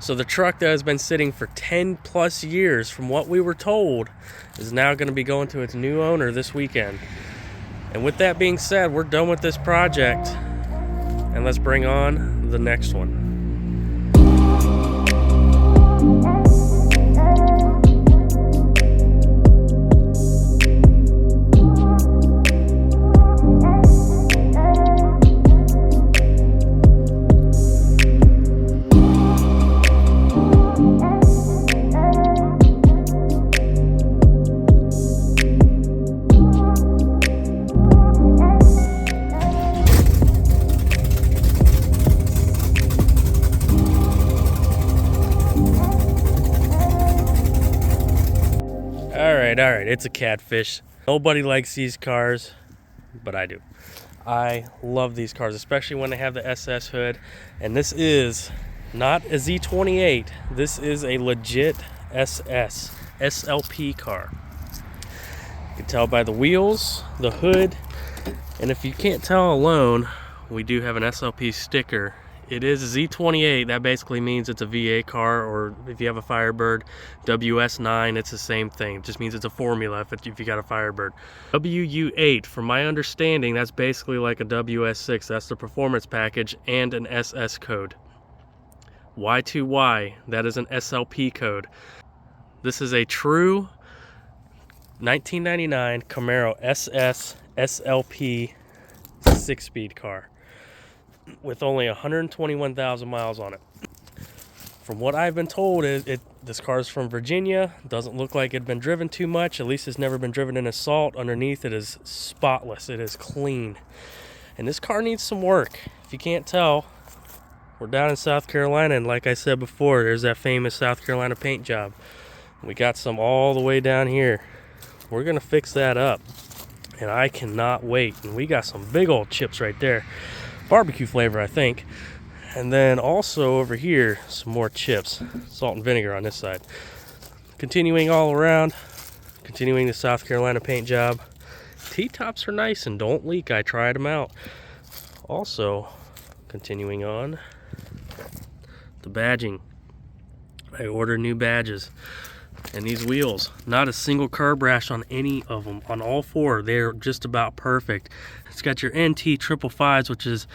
So the truck that has been sitting for 10 plus years, from what we were told, is now going to be going to its new owner this weekend. And with that being said, we're done with this project, and let's bring on the next one. All right, it's a catfish. Nobody likes these cars, but I do. I love these cars, especially when they have the SS hood. And this is not a Z28. This is a legit SS, SLP car. You can tell by the wheels, the hood, and if you can't tell alone, we do have an SLP sticker. It is a Z28. That basically means it's a VA car, or if you have a Firebird WS9, it's the same thing. It just means it's a formula if you got a Firebird. WU8, from my understanding, that's basically like a WS6. That's the performance package and an SS code. Y2Y, that is an SLP code. This is a true 1999 Camaro SS SLP 6-speed car with only 121,000 miles on it. From what I've been told, this car is from Virginia. Doesn't look like it'd been driven too much. At least it's never been driven in assault. Underneath it is spotless. It is clean. And this car needs some work. If you can't tell, we're down in South Carolina, and like I said before, there's that famous South Carolina paint job. We got some all the way down here. We're gonna fix that up, and I cannot wait. And we got some big old chips right there. Barbecue flavor, I think. And then also over here, some more chips. Salt and vinegar on this side. Continuing all around, continuing the South Carolina paint job. T-tops are nice and don't leak. I tried them out. Also, continuing on, the badging. I ordered new badges. And these wheels, not a single curb rash on any of them. On all four, they're just about perfect. It's got your NT 555s, which is,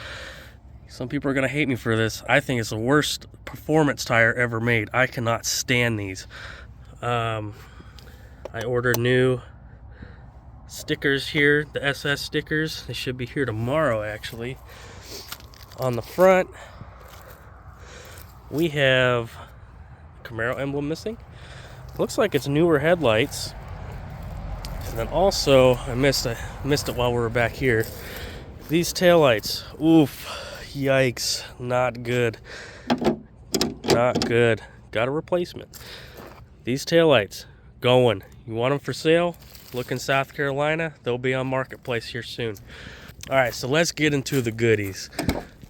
some people are going to hate me for this. I think it's the worst performance tire ever made. I cannot stand these. I ordered new stickers here, the SS stickers. They should be here tomorrow, actually. On the front, we have Camaro emblem missing. Looks like it's newer headlights. And then also, I missed it while we were back here. These taillights, oof, yikes, not good. Not good. Got a replacement. These taillights, going. You want them for sale? Look in South Carolina. They'll be on Marketplace here soon. All right, so let's get into the goodies.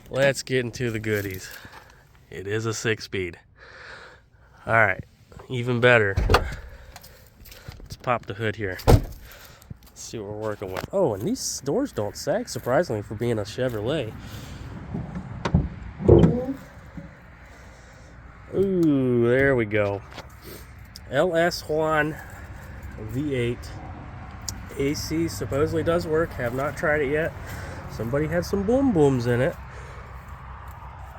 Let's get into the goodies. It is a 6-speed. All right. Even better. Let's pop the hood here. Let's see what we're working with. Oh, and these doors don't sag, surprisingly, for being a Chevrolet. Ooh, there we go. LS Juan V8 AC supposedly does work. Have not tried it yet. Somebody had some boom booms in it.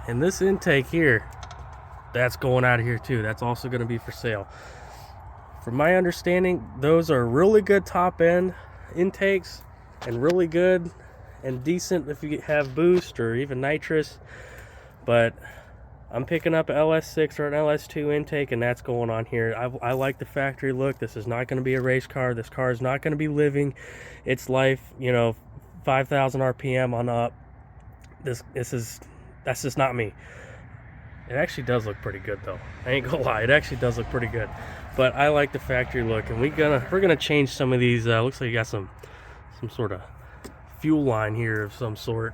And this intake here, that's going out of here too. That's also going to be for sale. From my understanding, those are really good top end intakes and really good and decent if you have boost or even nitrous. But I'm picking up an LS6 or an LS2 intake, and that's going on here. I like the factory look. This is not going to be a race car. This car is not going to be living its life, 5,000 RPM on up. That's just not me. It actually does look pretty good though. I ain't gonna lie, it actually does look pretty good. But I like the factory look, and we're gonna change some of these. Looks like you got some sort of fuel line here of some sort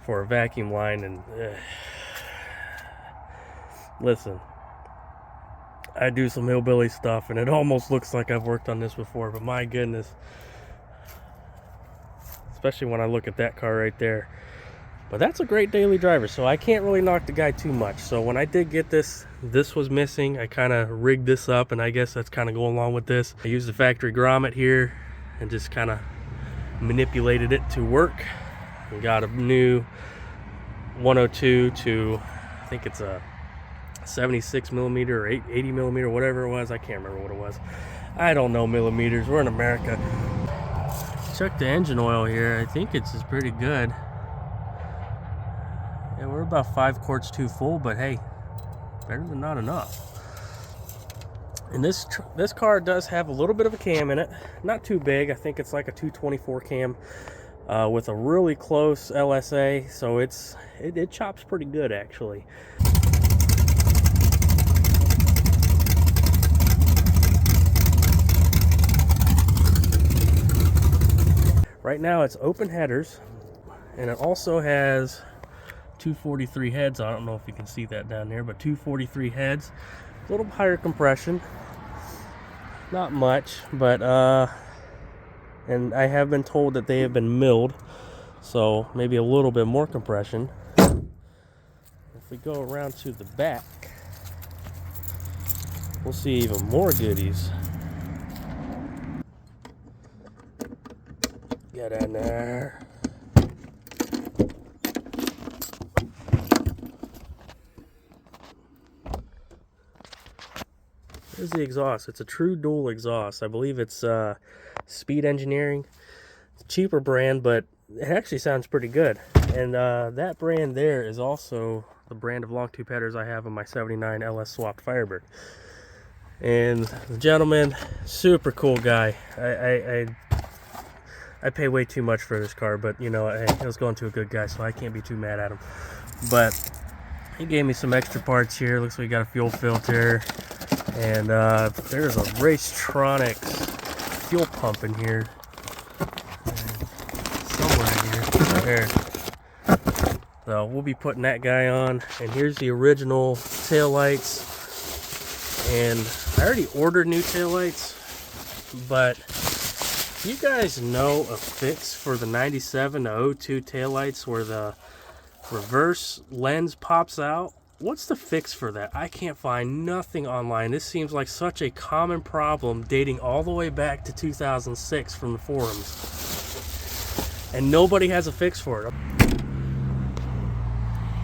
for a vacuum line. And listen, I do some hillbilly stuff, and it almost looks like I've worked on this before. But my goodness, especially when I look at that car right there. But that's a great daily driver, so I can't really knock the guy too much. So when I did get this was missing. I kind of rigged this up, and I guess that's kind of going along with this. I used the factory grommet here and just kind of manipulated it to work. We got a new 102 to, I think it's a 76 millimeter or 80 millimeter, whatever it was. I can't remember what it was. I don't know millimeters. We're in America. Check the engine oil here. I think it's pretty good. Yeah, we're about 5 quarts too full, but hey, better than not enough. And this car does have a little bit of a cam in it. Not too big. I think it's like a 224 cam with a really close LSA, so it chops pretty good actually. Right now it's open headers, and it also has 243 heads. I don't know if you can see that down there, but 243 heads. A little higher compression. Not much, but and I have been told that they have been milled, so maybe a little bit more compression. If we go around to the back, we'll see even more goodies. Get in there. There's the exhaust. It's a true dual exhaust. I believe it's Speed Engineering. It's a cheaper brand, but it actually sounds pretty good. And that brand there is also the brand of long tube headers I have in my 79 LS swapped Firebird. And the gentleman, super cool guy. I pay way too much for this car, but you know, I was going to a good guy, so I can't be too mad at him. But he gave me some extra parts here. Looks like we got a fuel filter, and there's a Racetronics fuel pump in here, somewhere in here. Right there. So we'll be putting that guy on. And here's the original taillights. And I already ordered new taillights, but you guys know a fix for the 97 to 02 taillights where the reverse lens pops out? What's the fix for that? I can't find nothing online. This seems like such a common problem dating all the way back to 2006 from the forums. And nobody has a fix for it.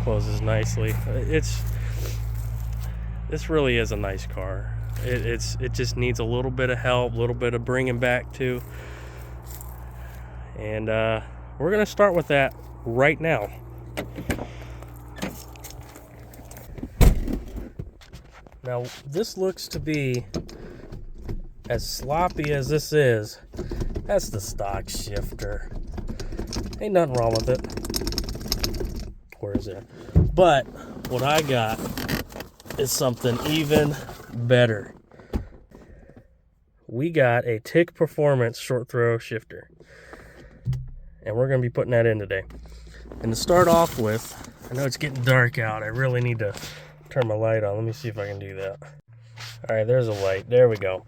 Closes nicely. This really is a nice car. It just needs a little bit of help, a little bit of bringing back to. And we're going to start with that right now. Now, this looks to be as sloppy as this is. That's the stock shifter. Ain't nothing wrong with it. Where is it? But what I got is something even better. We got a Tick Performance short throw shifter, and we're going to be putting that in today. And to start off with, I know it's getting dark out. I really need to turn my light on. Let me see if I can do that. All right, there's a light. There we go.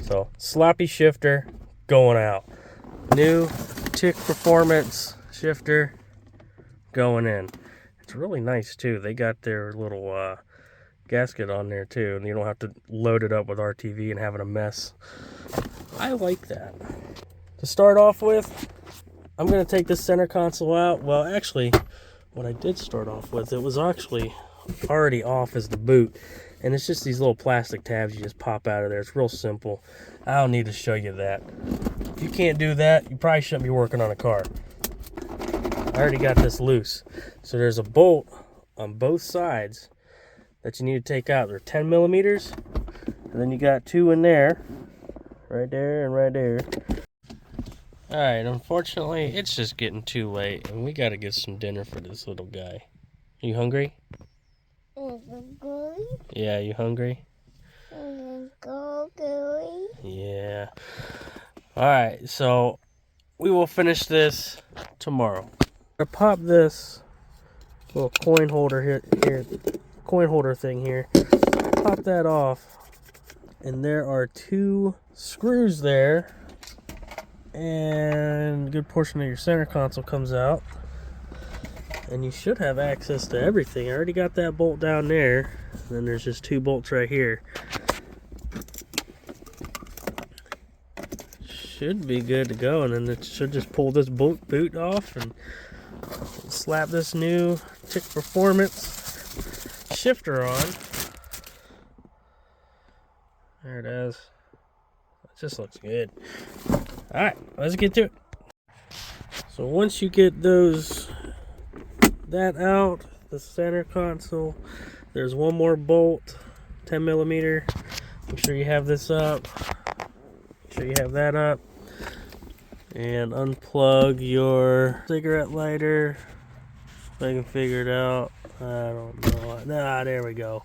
So, sloppy shifter going out. New Tick Performance shifter going in. It's really nice too. They got their little gasket on there too, and you don't have to load it up with RTV and have it a mess. I like that. To start off with, I'm going to take this center console out. Well, actually, what I did start off with, it was actually already off as the boot, and it's just these little plastic tabs you just pop out of there. It's real simple. I don't need to show you that. If you can't do that, you probably shouldn't be working on a car. I already got this loose. So there's a bolt on both sides that you need to take out. They're 10 millimeters, and then you got 2 in there, right there and right there. All right, unfortunately, it's just getting too late, and we got to get some dinner for this little guy. You hungry? Yeah, you hungry? Yeah. All right, so we will finish this tomorrow. I'm gonna pop this little coin holder here, coin holder thing here. Pop that off, and there are 2 screws there, and a good portion of your center console comes out. and you should have access to everything. I already got that bolt down there, and then there's just 2 bolts right here. Should be good to go, and then it should just pull this boot off and slap this new Tick Performance shifter on. There it is. It just looks good. Alright, let's get to it. So once you get that out, the center console, there's one more bolt, 10 millimeter. Make sure you have this up. Make sure you have that up. And unplug your cigarette lighter. If I can figure it out. I don't know. Nah, there we go.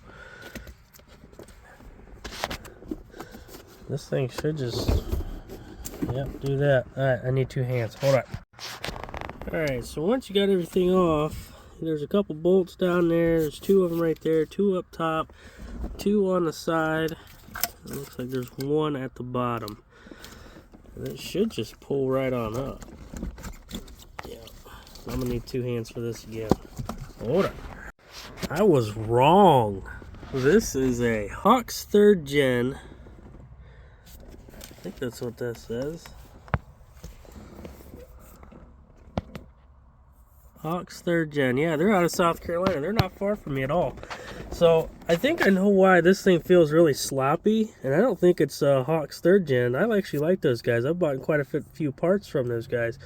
This thing should just, yep, do that. Alright, I need 2 hands. Hold on. Alright, so once you got everything off, there's a couple bolts down there. There's 2 of them right there, 2 up top, 2 on the side. It looks like there's 1 at the bottom. And it should just pull right on up. Yeah, I'm gonna need 2 hands for this again. Hold on. I was wrong. This is a Hawks 3rd Gen. I think that's what that says. Hawks 3rd Gen. Yeah, they're out of South Carolina. They're not far from me at all. So I think I know why this thing feels really sloppy, and I don't think it's Hawks 3rd Gen. I actually like those guys. I've bought quite a few parts from those guys.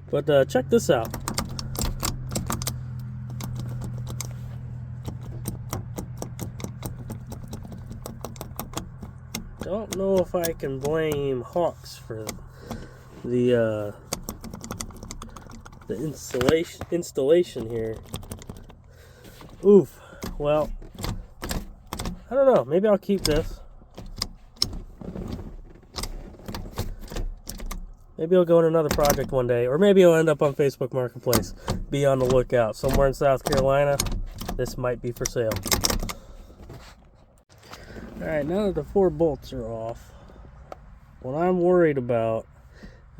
But check this out. Don't know if I can blame Hawks for the installation here. Oof. Well, I don't know. Maybe I'll keep this. Maybe I'll go in another project one day, or maybe I'll end up on Facebook Marketplace. Be on the lookout. Somewhere in South Carolina, this might be for sale. Alright, now that the 4 bolts are off, what I'm worried about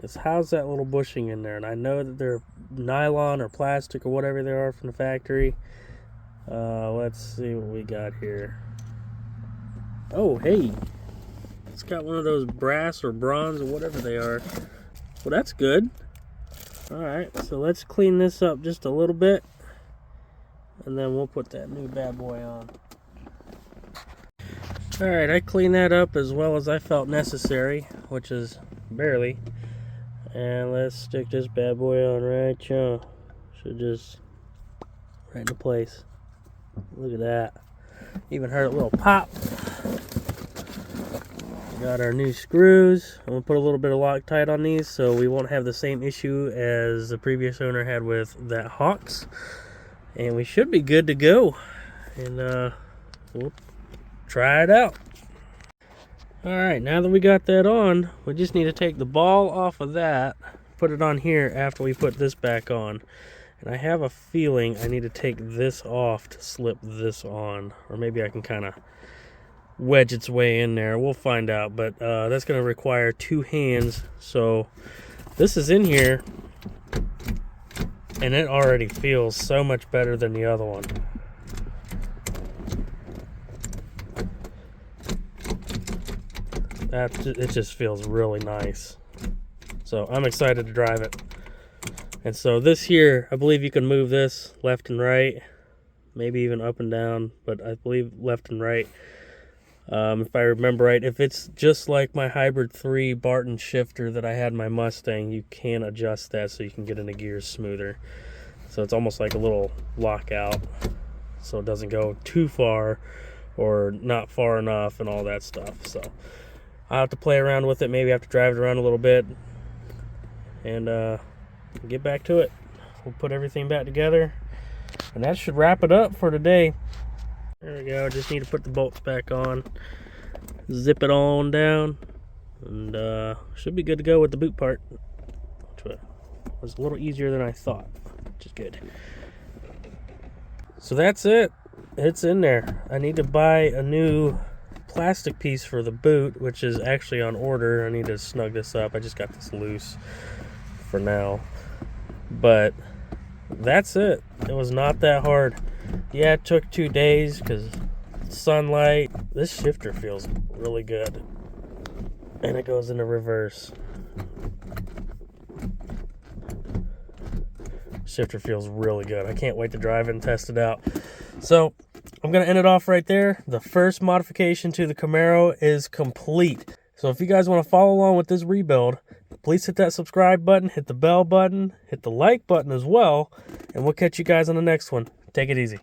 is how's that little bushing in there. And I know that they're nylon or plastic or whatever they are from the factory. Let's see what we got here. Oh, hey, it's got one of those brass or bronze or whatever they are. Well, that's good. Alright, so let's clean this up just a little bit, and then we'll put that new bad boy on. Alright, I cleaned that up as well as I felt necessary, which is barely. And let's stick this bad boy on right here. Should just right into place. Look at that. Even heard a little pop. Got our new screws. I'm going to put a little bit of Loctite on these so we won't have the same issue as the previous owner had with that Hawks. And we should be good to go. And we'll try it out. Alright, now that we got that on, we just need to take the ball off of that, put it on here after we put this back on. And I have a feeling I need to take this off to slip this on. Or maybe I can kind of wedge its way in there. We'll find out. But that's going to require 2 hands. So this is in here, and it already feels so much better than the other one. It just feels really nice. So I'm excited to drive it. And so this here, I believe you can move this left and right, maybe even up and down, but I believe left and right. If I remember right, if it's just like my Hybrid 3 Barton shifter that I had in my Mustang, you can adjust that so you can get into gears smoother. So it's almost like a little lockout, so it doesn't go too far or not far enough and all that stuff. So I'll have to play around with it. Maybe I have to drive it around a little bit and get back to it. We'll put everything back together, and that should wrap it up for today. There we go. Just need to put the bolts back on, zip it on down, and should be good to go with the boot part, which was a little easier than I thought, which is good. So that's it. It's in there. I need to buy a new plastic piece for the boot, which is actually on order. I need to snug this up. I just got this loose for now, but that's it. It was not that hard. Yeah, it took 2 days because sunlight. This shifter feels really good. And it goes into reverse. Shifter feels really good. I can't wait to drive it and test it out. So I'm going to end it off right there. The first modification to the Camaro is complete. So if you guys want to follow along with this rebuild, please hit that subscribe button, hit the bell button, hit the like button as well, and we'll catch you guys on the next one. Take it easy.